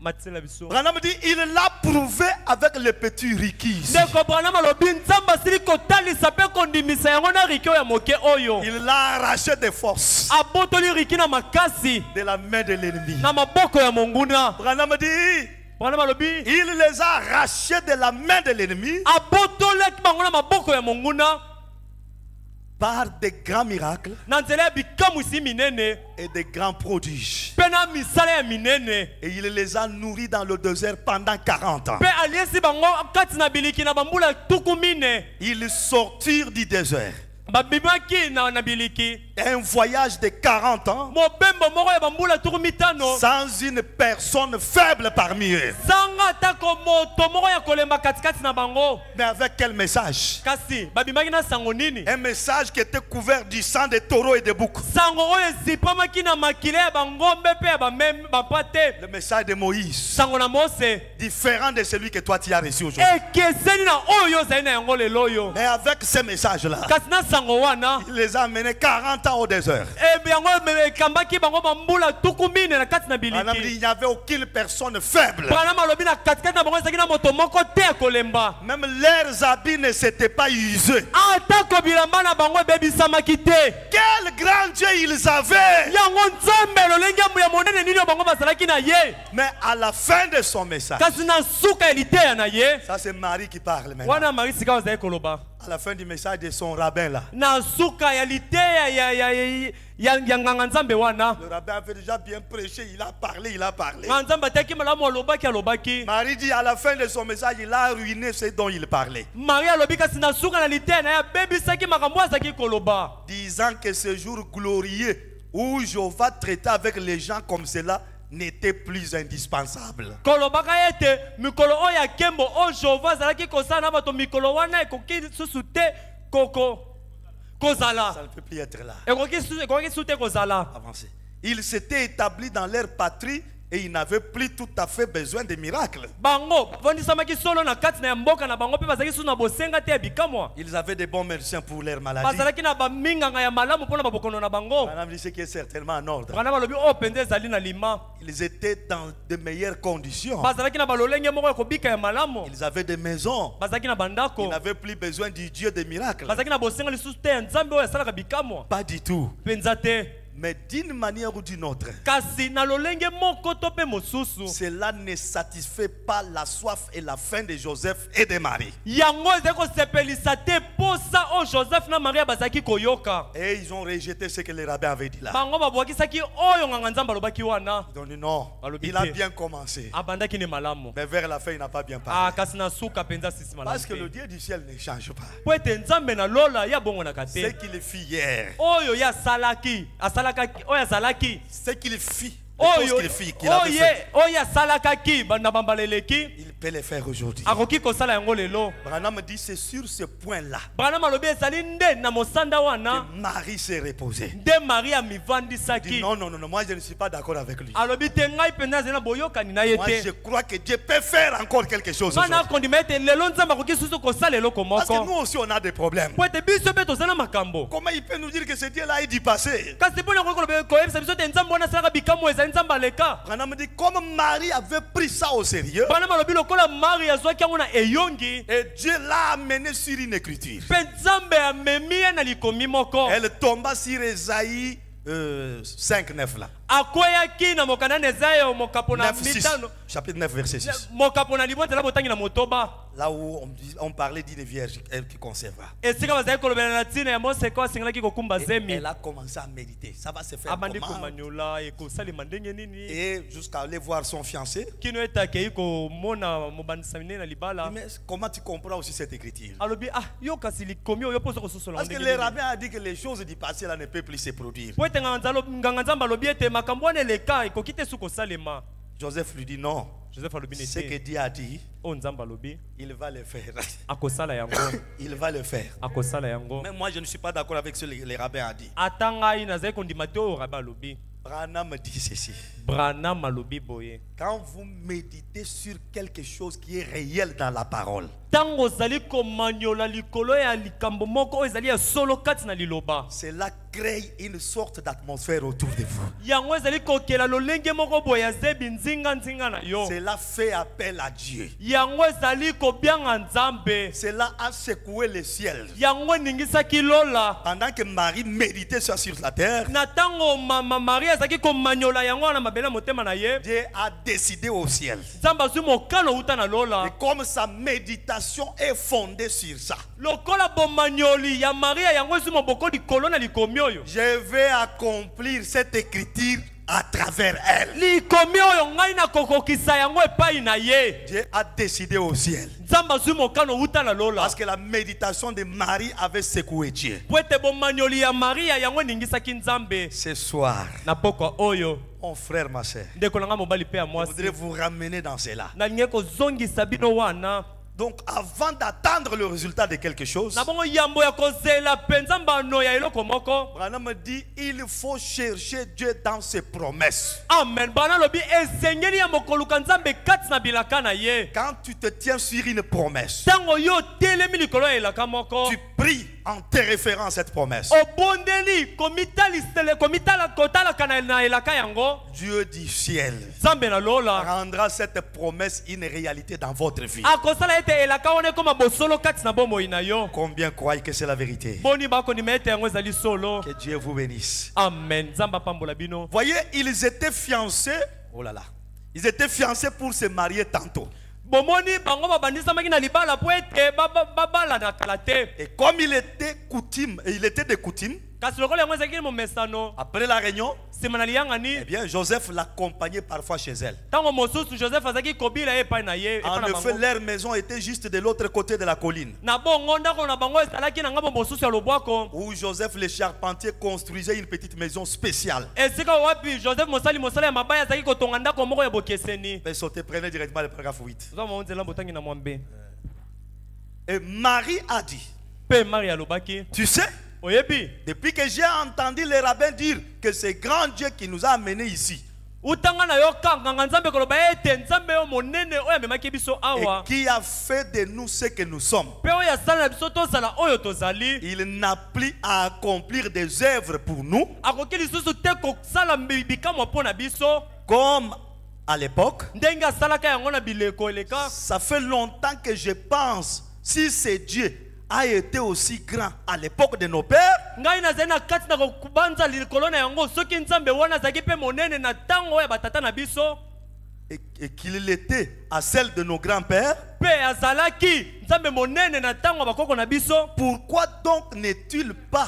Branham dit, il l'a prouvé avec le petit Ricky. Il l'a arraché de force de la main de l'ennemi. Branham dit, il les a arrachés de la main de l'ennemi par des grands miracles et des grands prodiges. Et il les a nourris dans le désert pendant 40 ans. Ils sortirent du désert. Un voyage de 40 ans sans une personne faible parmi eux. Mais avec quel message? Un message qui était couvert du sang de taureaux et de boucs. Le message de Moïse, différent de celui que toi tu as reçu aujourd'hui. Mais avec ce message-là, il les a amenés 40 ans au désert. Il n'y avait aucune personne faible. Même leurs habits ne s'étaient pas usés. Quel grand Dieu ils avaient. Mais à la fin de son message, ça c'est Marie qui parle maintenant. À la fin du message de son rabbin là, le rabbin avait déjà bien prêché, il a parlé. Marie dit à la fin de son message, il a ruiné ce dont il parlait. Disant que ce jour glorieux où Jéhovah traitait avec les gens comme cela n'était plus indispensable. Ça ne peut plus être là. Avancez. Ils s'étaient établis dans leur patrie et ils n'avaient plus tout à fait besoin de miracles. Ils avaient des bons médecins pour leurs maladies. Madame dit ce qui est certainement en ordre. Ils étaient dans de meilleures conditions. Ils avaient des maisons. Ils n'avaient plus besoin du Dieu des miracles. Pas du tout. Mais d'une manière ou d'une autre, cela ne satisfait pas la soif et la faim de Joseph et de Marie. Et ils ont rejeté ce que les rabbins avaient dit là. Ils ont dit non, il a bien commencé. Mais vers la fin, il n'a pas bien parlé. Parce que le Dieu du ciel ne change pas. Ce qu'il fit hier, ce qu'il fit, qu'il avait fait, il peut le faire aujourd'hui. Branham dit c'est sur ce point-là que Marie s'est reposée. Dit non, moi je ne suis pas d'accord avec lui. Moi je crois que Dieu peut faire encore quelque chose aujourd'hui. Parce que nous aussi on a des problèmes. Comment il peut nous dire que ce Dieu-là est du passé? Branham dit comme Marie avait pris ça au sérieux, et Dieu l'a amené sur une écriture. Elle tomba sur Esaïe 5:9 là. 9:6, chapitre 9 verset 6. Là où on parlait d'une vierge qui concevra. Et elle a commencé à méditer. Ça va se faire comment? Et jusqu'à aller voir son fiancé. Mais comment tu comprends aussi cette écriture? Parce que les rabbins ont dit que les choses du passé là ne peuvent plus se produire. Joseph lui dit non. Ce que Dieu a dit, il va le faire. Il va le faire. Mais moi je ne suis pas d'accord avec ce que les rabbins ont dit. Branham dit ceci. Branham alobi boye. Quand vous méditez sur quelque chose qui est réel dans la parole, Tango zali komanyola likolo ya likambo moko oyo ezali ya solo kati na liloba. cela crée une sorte d'atmosphère autour de vous. Yango ezali kokela lolenge moko boye ya zebi nzinga nzinga na yo. Cela fait appel à Dieu. Yango ezali kobianga nzambe. Cela a secoué le ciel. Yango ningisaki lola. Pendant que Marie méditait sur la terre, Na tango mama Maria ezaki komanyola yango na mabele motema na ye. Dieu a décidé au ciel. Nzambe azwi mokano uta na lola. Et comme sa méditation est fondée sur ça, Lokola bomanyoli ya Maria yango ezwi moboko likolo na likomi oyo. je vais accomplir cette écriture à travers elle. Likomi oyo ngai na kokokisa yango epai na ye. Dieu a décidé au ciel. Nzambe azwi mokano uta na lola. Parce que la méditation de Marie avait secoué Dieu. Po ete bomanyoli ya Maria yango eningisaki Nzambe. Ce soir, Na pokwa oyo mon frère, ma soeur, ndeko na nga mobali pe ya je mwasi. voudrais vous ramener dans cela. Nalingi kozongisa bino wana. Donc, avant d'attendre le résultat de quelque chose, Na bongo yambo ya kozela penza mbano ya eloko moko. Branham me dit il faut chercher Dieu dans ses promesses. Amen. Bana lobi esengeli ya mokoluka Nzambe kati na bilaka na ye. Quand tu te tiens sur une promesse, Tango yo telemi likolo ya elaka moko. tu pries en te référant à cette promesse. Obondeli komitala kotala kana na elaka yango. Dieu du ciel Nzambe na lola. rendra cette promesse une réalité dans votre vie. Akosala ete elaka one koma bosolo kati na bomoi na yo. Combien croient que c'est la vérité? Boni bako ni mete yango ezali solo. Que Dieu vous bénisse. Amen. Nzamba pambola bino. Voyez, ils étaient fiancés. Oh là là. Ils étaient fiancés pour se marier tantôt. Bomoni bango babandisamaki na libala po ete babala na kala te. Et comme il était coutume, et il était de coutume, Kasi lokola yango ezalaki momesano. après la réunion, Sima na liyangani. eh bien, Joseph l'accompagnait parfois chez elle. Tango mosusu Joseph azaki kobila epai na ye. En effet, leur maison était juste de l'autre côté de la colline, Na bongo ndako na bango ezalaki na ngambo mosusu ya lobwako. où Joseph le charpentier construisait une petite maison spéciale. Esika wapi Joseph mosala ya mabaya azaki kotonga ndako moko ya bokeseni. Mais sauter, prenez directement le paragraphe 8. Nzamba onzela botangi na mwambe. Et Marie a dit, Pe Maria lobaki. tu sais, Oyebi. depuis que j'ai entendu les rabbins dire que c'est grand Dieu qui nous a amenés ici, Utanga na yo kanga Nzambe koloba ete Nzambe yo monene oyo amemaki biso et awa. qui a fait de nous ce que nous sommes, Pe oyo asala na biso tozala oyo tozali. il n'a plus à accomplir des œuvres pour nous, Akoki lisusu te kosala bikamwa mpo na biso. comme à l'époque. Ndenge asalaka yango na bileko eleka. Ça fait longtemps que je pense, si c'est Dieu a été aussi grand à l'époque de nos pères, Ngai nazali na kati na kobanza likolo na yango soki Nzambe wana azalaki pe monene na tango ya batata na biso. et qu'il l'était à celle de nos grands-pères, Pe azalaki Nzambe monene na tango ya bakoko na biso. pourquoi donc n'est-il pas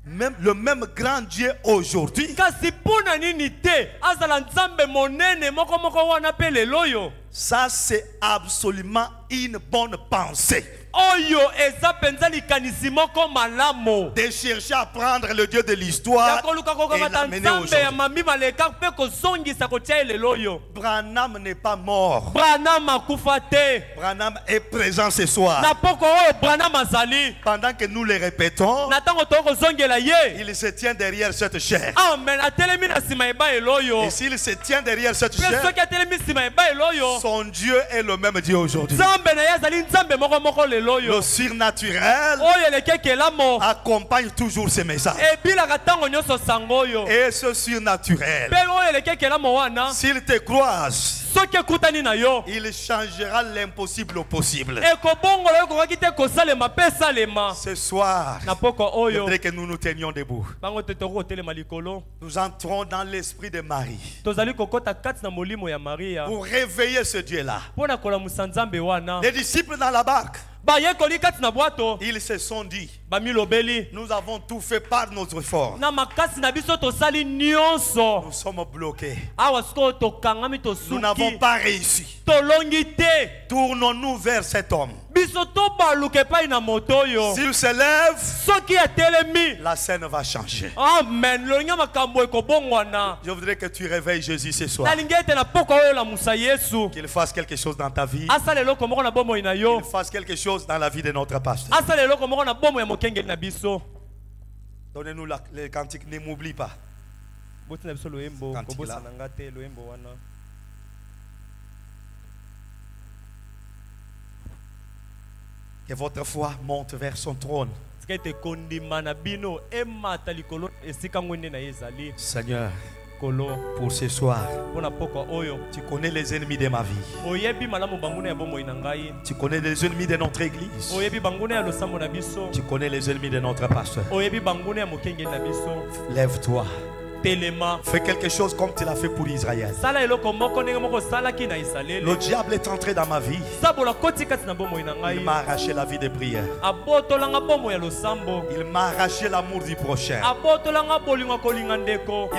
même le même grand Dieu aujourd'hui? Kasi pona nini te azala Nzambe monene moko moko wana pe lelo yo. Ça, c'est absolument une bonne pensée. Oyo eza penza likanisi moko malamo. De chercher à prendre le Dieu de l'histoire Ya koluka et kokamata l'amener Nzambe ya aujourd'hui. mami maleka pe kozongisa kotia lelo yo. Branham n'est pas mort. Branham akufa te. Branham est présent ce soir. Na poko oyo Branham azali. Pendant que nous le répétons, Na tango toko zongela ye. il se tient derrière cette chair. Amen. Atelemi na sima eba eloyo. Et s'il se tient derrière cette Pe chair, soki atelemi sima eba eloyo. son Dieu est le même Dieu aujourd'hui. Nzambe na ye azali Nzambe moko moko lelo yo. Le surnaturel Oyo elekeke elamo. accompagne toujours ces messages. Ebilaka tango nyonso sango oyo. Et ce surnaturel, Pe oyo elekeke elamo wana. s'il te croise, Soki ekutani na yo. il changera l'impossible au possible. Ekobongola yo kokaki te kosalema pe salema. Ce soir, Na poko je oyo. voudrais que nous nous tenions debout. Bango te toko kotelema likolo. Nous entrons dans l'esprit de Marie Tozali kokota kati na molimo ya Maria. pour réveiller ce Dieu-là. Pona kolamusa Nzambe wana. Les disciples dans la barque, Bayekoli kati na bwato. ils se sont dit, Bamilobeli. nous avons tout fait par notre effort. Na makasi na biso tosali nyonso. Nous sommes bloqués. Awa siko tokangami Nous n'avons tosuki. pas réussi. Tolongi te. Tournons-nous vers cet homme. Biso tobaluka epai na moto oyo. S'il se lève, Soki atelemi. la scène va changer. Amen. Lolongi makambo ekobongwana. Je voudrais que tu réveilles Jésus ce soir. Nalingi ete na poko oyo lamusa Yesu. Qu'il fasse quelque chose dans ta vie. Asala eloko moko na bomoi na yo. Qu'il fasse quelque chose dans la vie de notre pasteur. Asala eloko moko na bomoi ya mokengeli na biso. Donnez-nous les cantiques, ne m'oublie pas. Que votre foi monte vers son trône. Seigneur, pour ce soir, tu connais les ennemis de ma vie. Tu connais les ennemis de notre église. Tu connais les ennemis de notre pasteur. Lève-toi. Fais quelque chose comme tu l'as fait pour Israël. Le diable est entré dans ma vie. Il m'a arraché la vie de prière. Il m'a arraché l'amour du prochain.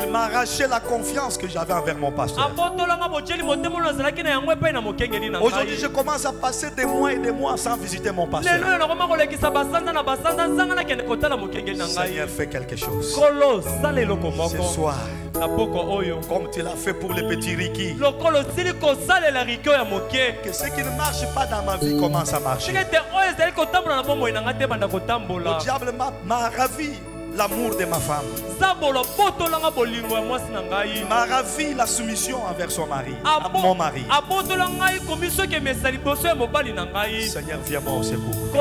Il m'a arraché la confiance que j'avais envers mon pasteur. Aujourd'hui, je commence à passer des mois et des mois sans visiter mon pasteur. Seigneur, fais quelque chose. Ce soir, comme tu l'as fait pour les petits Ricky, que ce qui ne marche pas dans ma vie commence à marcher. Le diable m'a ravi l'amour de ma femme. Il m'a ravi la soumission envers son mari, mon mari. Seigneur, viens-moi au secours.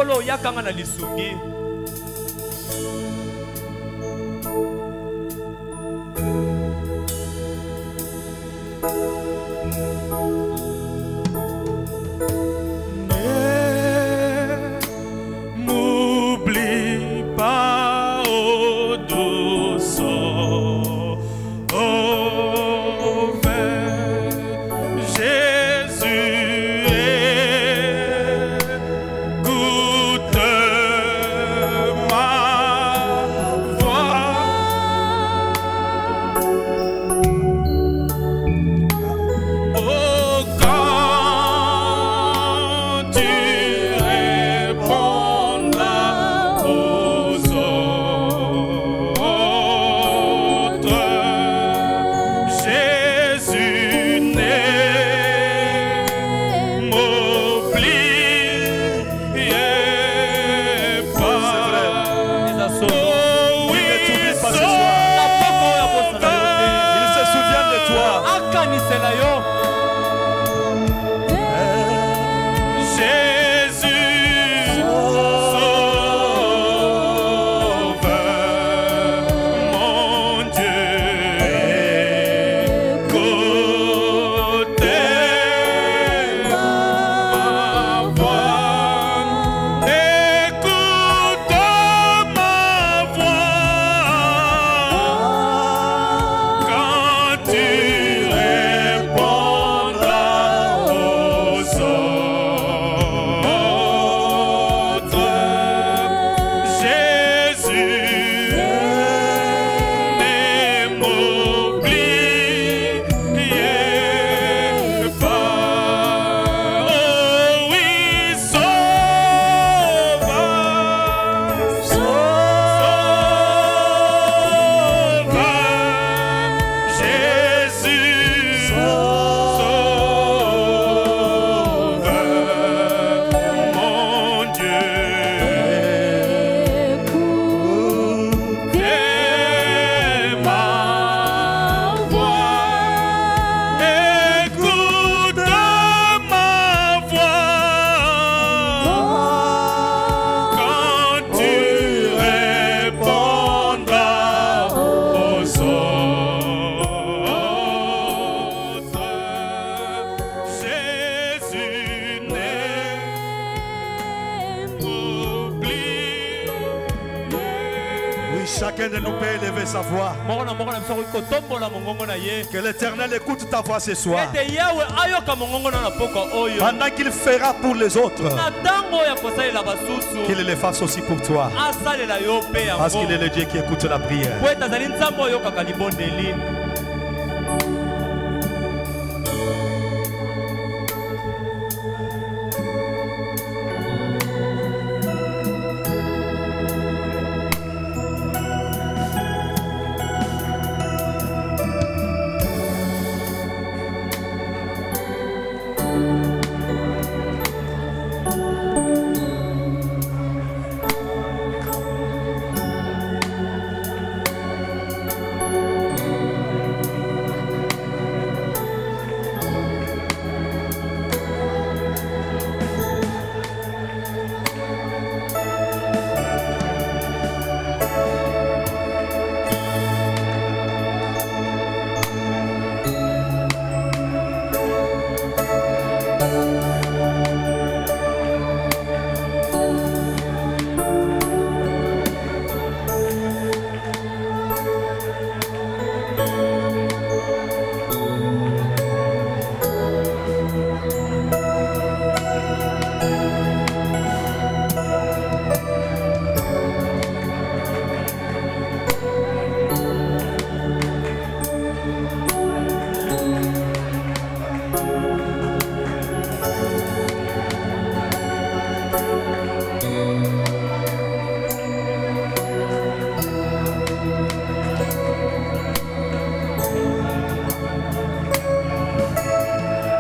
M'oublie pas, oh douce, oh vers Jésus, écoute ma voix. Oh, quand tu répondras aux autres, Jésus n'est m'oubliez pas. Oh oui, il se souvient de toi. Jésus, sauveur, mon Dieu, écoutez ma voix, écoute ma voix, quand tu répondras aux autres, Jésus ne m'oubliez pas. Oh oui, sauveur, Jésus, sauveur, mon Dieu, écoutez ma voix, écoute ma voix, quand tu répondras aux autres, Jésus n'est m'oublié. Oui, chacun de nous peut élever sa voix. Que l'Éternel écoute ta voix ce soir. Pendant qu'il fera pour les autres, qu'il le fasse aussi pour toi. Parce qu'il est le Dieu qui écoute la prière.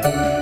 Amen.